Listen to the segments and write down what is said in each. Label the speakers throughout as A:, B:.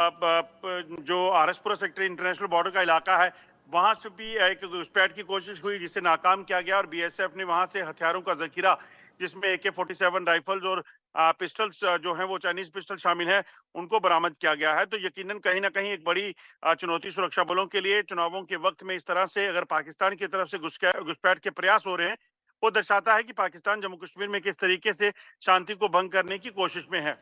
A: जो RS Pura sector international border का इलाका है, वहां से भी एक घुसपैठ की कोशिश हुई जिसे नाकाम किया गया और बीएसएफ ने वहां से हथियारों का जखीरा, जिसमें AK-47 राइफल्स और पिस्टल्स जो हैं वो चाइनीज पिस्टल शामिल है, उनको बरामद किया गया है। तो यकीनन कहीं ना कहीं एक बड़ी चुनौती सुरक्षा बलों के लिए चुनावों के वक्त में इस तरह से अगर पाकिस्तान की तरफ से घुसपैठ के प्रयास हो रहे हैं, वो दर्शाता है कि पाकिस्तान जम्मू कश्मीर में किस तरीके से शांति को भंग करने की कोशिश में है।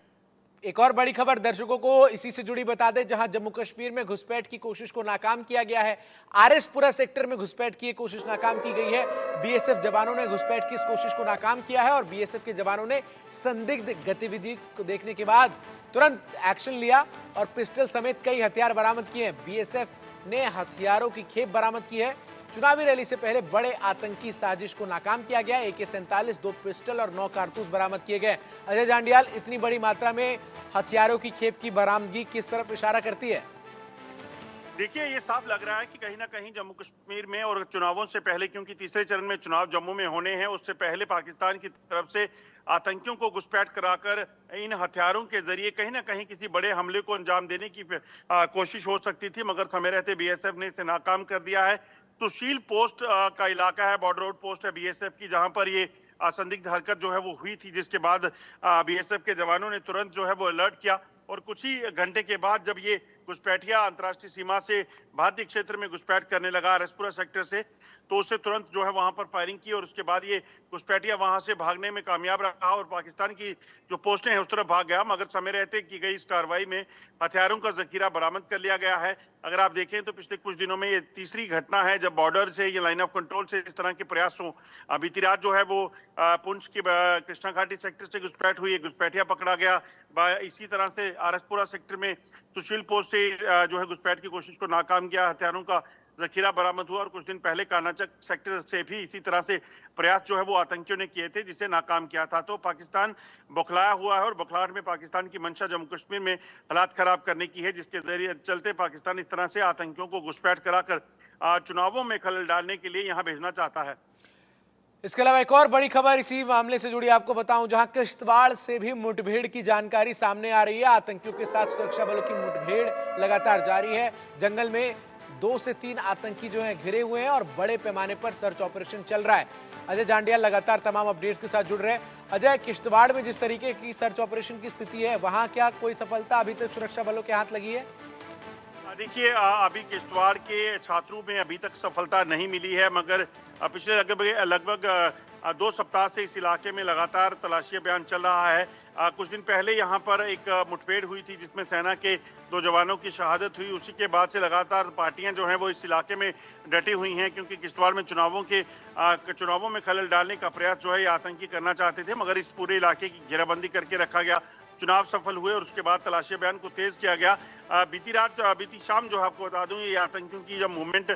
B: एक और बड़ी खबर दर्शकों को इसी से जुड़ी बता दें, जहां जम्मू कश्मीर में घुसपैठ की कोशिश को नाकाम किया गया है। आरएसपुरा सेक्टर में घुसपैठ की कोशिश नाकाम की गई है। बीएसएफ जवानों ने घुसपैठ की इस कोशिश को नाकाम किया है और बीएसएफ के जवानों ने संदिग्ध गतिविधि को देखने के बाद तुरंत एक्शन लिया और पिस्टल समेत कई हथियार बरामद किए हैं। बीएसएफ ने हथियारों की खेप बरामद की है। चुनावी रैली से पहले बड़े आतंकी साजिश को नाकाम किया गया। AK-47, 2 पिस्टल और 9 कारतूस बरामद किए गए। अजय जांडियाल, इतनी बड़ी मात्रा में हथियारों की खेप की बरामदगी किस तरफ इशारा करती है?
A: देखिए, ये साफ लग रहा है कि कहीं ना कहीं जम्मू कश्मीर में और चुनावों से पहले, क्योंकि तीसरे चरण में चुनाव जम्मू में होने हैं, उससे पहले पाकिस्तान की तरफ से आतंकियों को घुसपैठ कराकर इन हथियारों के जरिए कहीं ना कहीं किसी बड़े हमले को अंजाम देने की कोशिश हो सकती थी, मगर समय रहते बीएसएफ ने इसे नाकाम कर दिया है। सुशील पोस्ट का इलाका है, बॉर्डर रोड पोस्ट है बीएसएफ की, जहां पर ये संदिग्ध हरकत जो है वो हुई थी, जिसके बाद बीएसएफ के जवानों ने तुरंत जो है वो अलर्ट किया और कुछ ही घंटे के बाद जब ये घुसपैठिया अंतर्राष्ट्रीय सीमा से भारतीय क्षेत्र में घुसपैठ करने लगा आरएसपुरा सेक्टर से, तो उससे तुरंत जो है वहां पर फायरिंग की और उसके बाद ये घुसपैठिया वहां से भागने में कामयाब रहा और पाकिस्तान की जो पोस्टें हैं उस तरफ भाग गया। मगर समय रहते की गई इस कार्रवाई में हथियारों का जखीरा बरामद कर लिया गया है। अगर आप देखें तो पिछले कुछ दिनों में ये तीसरी घटना है जब बॉर्डर से ये लाइन ऑफ कंट्रोल से इस तरह के प्रयास हों। बीती रात जो है वो पुंछ की कृष्णा घाटी सेक्टर से घुसपैठ हुई, घुसपैठिया पकड़ा गया। इसी तरह से आरएसपुरा सेक्टर में सुशील पोस्ट से जो है घुसपैठ की कोशिश को नाकाम किया, हथियारों का जखीरा बरामद हुआ और कुछ दिन पहले कानाचक सेक्टर से भी इसी तरह से प्रयास जो है वो आतंकियों ने किए थे, जिसे नाकाम किया था। तो पाकिस्तान बौखलाया हुआ है और बौखलाहट में पाकिस्तान की मंशा जम्मू कश्मीर में हालात खराब करने की है, जिसके जरिए चलते पाकिस्तान इस तरह से आतंकियों को घुसपैठ कराकर चुनावों में खलल डालने के लिए यहाँ भेजना चाहता है।
B: इसके अलावा एक और बड़ी खबर इसी मामले से जुड़ी आपको बताऊं, जहां किश्तवाड़ से भी मुठभेड़ की जानकारी सामने आ रही है। आतंकियों के साथ सुरक्षा बलों की मुठभेड़ लगातार जारी है। जंगल में 2 से 3 आतंकी जो हैं घिरे हुए हैं और बड़े पैमाने पर सर्च ऑपरेशन चल रहा है। अजय जांडियाल लगातार तमाम अपडेट्स के साथ जुड़ रहे हैं। अजय, किश्तवाड़ में जिस तरीके की सर्च ऑपरेशन की स्थिति है, वहां क्या कोई सफलता अभी तक सुरक्षा बलों के हाथ लगी है?
A: देखिए, अभी किश्तवाड़ के छात्रों में अभी तक सफलता नहीं मिली है, मगर पिछले लगभग 2 सप्ताह से इस इलाके में लगातार तलाशी अभियान चल रहा है। कुछ दिन पहले यहाँ पर एक मुठभेड़ हुई थी जिसमें सेना के 2 जवानों की शहादत हुई। उसी के बाद से लगातार पार्टियां जो हैं वो इस इलाके में डटी हुई हैं, क्योंकि किश्तवाड़ में चुनावों में खलल डालने का प्रयास जो है ये आतंकी करना चाहते थे, मगर इस पूरे इलाके की घेराबंदी करके रखा गया। चुनाव सफल हुए और उसके बाद तलाशी अभियान को तेज किया गया। बीती शाम जो आपको बता दूं, ये आतंकियों की जब मूवमेंट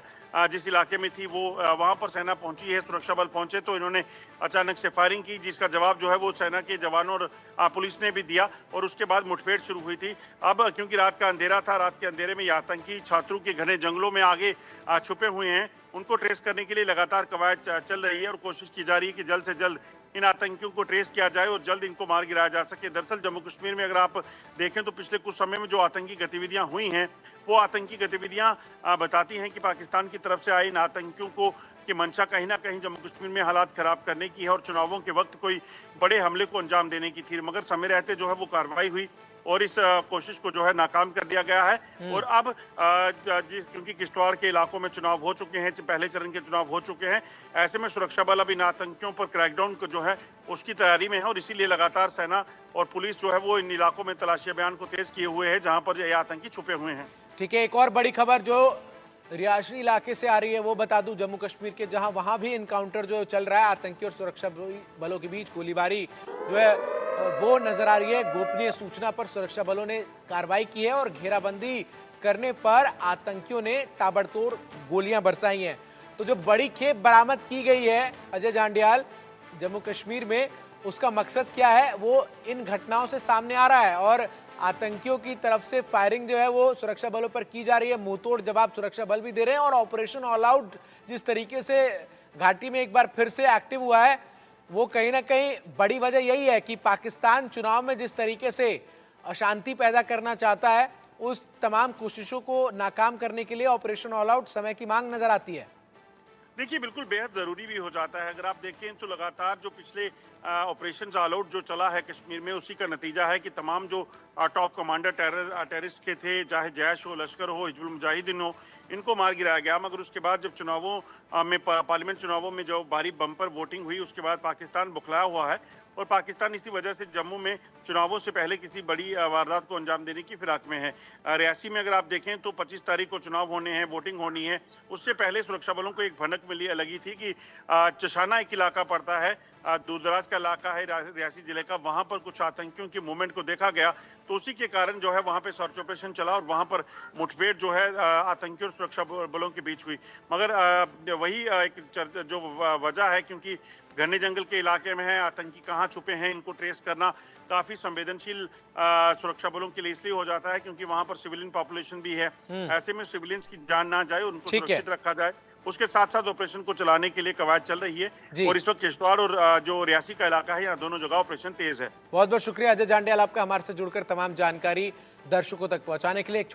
A: जिस इलाके में थी वो वहां पर सेना पहुंची है, सुरक्षा बल पहुंचे तो इन्होंने अचानक से फायरिंग की, जिसका जवाब जो है वो सेना के जवानों और पुलिस ने भी दिया और उसके बाद मुठभेड़ शुरू हुई थी। अब क्योंकि रात का अंधेरा था, रात के अंधेरे में ये आतंकी छात्रों के घने जंगलों में आगे छुपे हुए हैं। उनको ट्रेस करने के लिए लगातार कवायद चल रही है और कोशिश की जा रही है कि जल्द से जल्द इन आतंकियों को ट्रेस किया जाए और जल्द इनको मार गिराया जा सके। दरअसल जम्मू कश्मीर में अगर आप देखें तो पिछले कुछ समय में जो आतंकी गतिविधियां हुई हैं, वो आतंकी गतिविधियां बताती हैं कि पाकिस्तान की तरफ से आए इन आतंकियों को की मंशा कहीं ना कहीं जम्मू कश्मीर में हालात खराब करने की है और चुनावों के वक्त कोई बड़े हमले को अंजाम देने की थी। मगर समय रहते जो है वो कार्रवाई हुई और इस कोशिश को जो है नाकाम कर दिया गया है। और अब क्योंकि किश्तवाड़ के इलाकों में चुनाव हो चुके हैं, पहले चरण के चुनाव हो चुके हैं, ऐसे में सुरक्षा बल अब इन आतंकियों पर क्रैकडाउन को जो है उसकी तैयारी में है और इसीलिए लगातार सेना और पुलिस जो है वो इन इलाकों में तलाशी अभियान को तेज किए हुए है जहां पर ये आतंकी छुपे हुए हैं।
B: ठीक है, एक और बड़ी खबर जो रिहायशी इलाके से आ रही है वो बता दूं, जम्मू कश्मीर के, जहां वहां भी इनकाउंटर जो चल रहा है, आतंकी और सुरक्षा बलों के बीच गोलीबारी जो है वो नजर आ रही है। गोपनीय सूचना पर सुरक्षा बलों ने कार्रवाई की है और घेराबंदी करने पर आतंकियों ने ताबड़तोड़ गोलियां बरसाई हैं। तो जो बड़ी खेप बरामद की गई है अजय जांडियाल जम्मू कश्मीर में, उसका मकसद क्या है वो इन घटनाओं से सामने आ रहा है और आतंकियों की तरफ से फायरिंग जो है वो सुरक्षा बलों पर की जा रही है। मुंहतोड़ जवाब सुरक्षा बल भी दे रहे हैं और ऑपरेशन ऑल आउट जिस तरीके से घाटी में एक बार फिर से एक्टिव हुआ है, वो कहीं ना कहीं बड़ी वजह यही है कि पाकिस्तान चुनाव में जिस तरीके से अशांति पैदा करना चाहता है, उस तमाम कोशिशों को नाकाम करने के लिए ऑपरेशन ऑल आउट समय की मांग नजर आती है?
A: देखिए बिल्कुल बेहद ज़रूरी भी हो जाता है। अगर आप देखें तो लगातार जो पिछले ऑपरेशन ऑल आउट जो चला है कश्मीर में, उसी का नतीजा है कि तमाम जो टॉप कमांडर टेररिस्ट के थे, चाहे जैश हो, लश्कर हो, हिजबुल मुजाहिदीन हो, इनको मार गिराया गया। मगर उसके बाद जब चुनावों में पार्लियामेंट चुनावों में जो भारी बम्पर वोटिंग हुई, उसके बाद पाकिस्तान बुखलाया हुआ है और पाकिस्तान इसी वजह से जम्मू में चुनावों से पहले किसी बड़ी वारदात को अंजाम देने की फिराक में है। रियासी में अगर आप देखें तो 25 तारीख को चुनाव होने हैं, वोटिंग होनी है। उससे पहले सुरक्षा बलों को एक भनक मिली लगी थी कि चशाना एक इलाका पड़ता है, दूरदराज का इलाका है रियासी जिले का, वहां पर कुछ आतंकियों की मूवमेंट को देखा गया। तो उसी के कारण जो है वहां पे सर्च ऑपरेशन चला और वहां पर मुठभेड़ जो है आतंकियों और सुरक्षा बलों के बीच हुई। मगर वही एक जो वजह है, क्योंकि घने जंगल के इलाके में है, आतंकी कहाँ छुपे हैं इनको ट्रेस करना काफी संवेदनशील सुरक्षा बलों के लिए इसलिए हो जाता है क्योंकि वहां पर सिविलियन पॉपुलेशन भी है। ऐसे में सिविलियंस की जान ना जाए, उनको सुरक्षित रखा जाए, उसके साथ साथ ऑपरेशन को चलाने के लिए कवायद चल रही है। और इस वक्त किश्तवाड़ और जो रियासी का इलाका है, यहाँ दोनों जगह ऑपरेशन तेज है।
B: बहुत बहुत शुक्रिया अजय जांडियाल आपका हमारे से जुड़कर तमाम जानकारी दर्शकों तक पहुंचाने के लिए। एक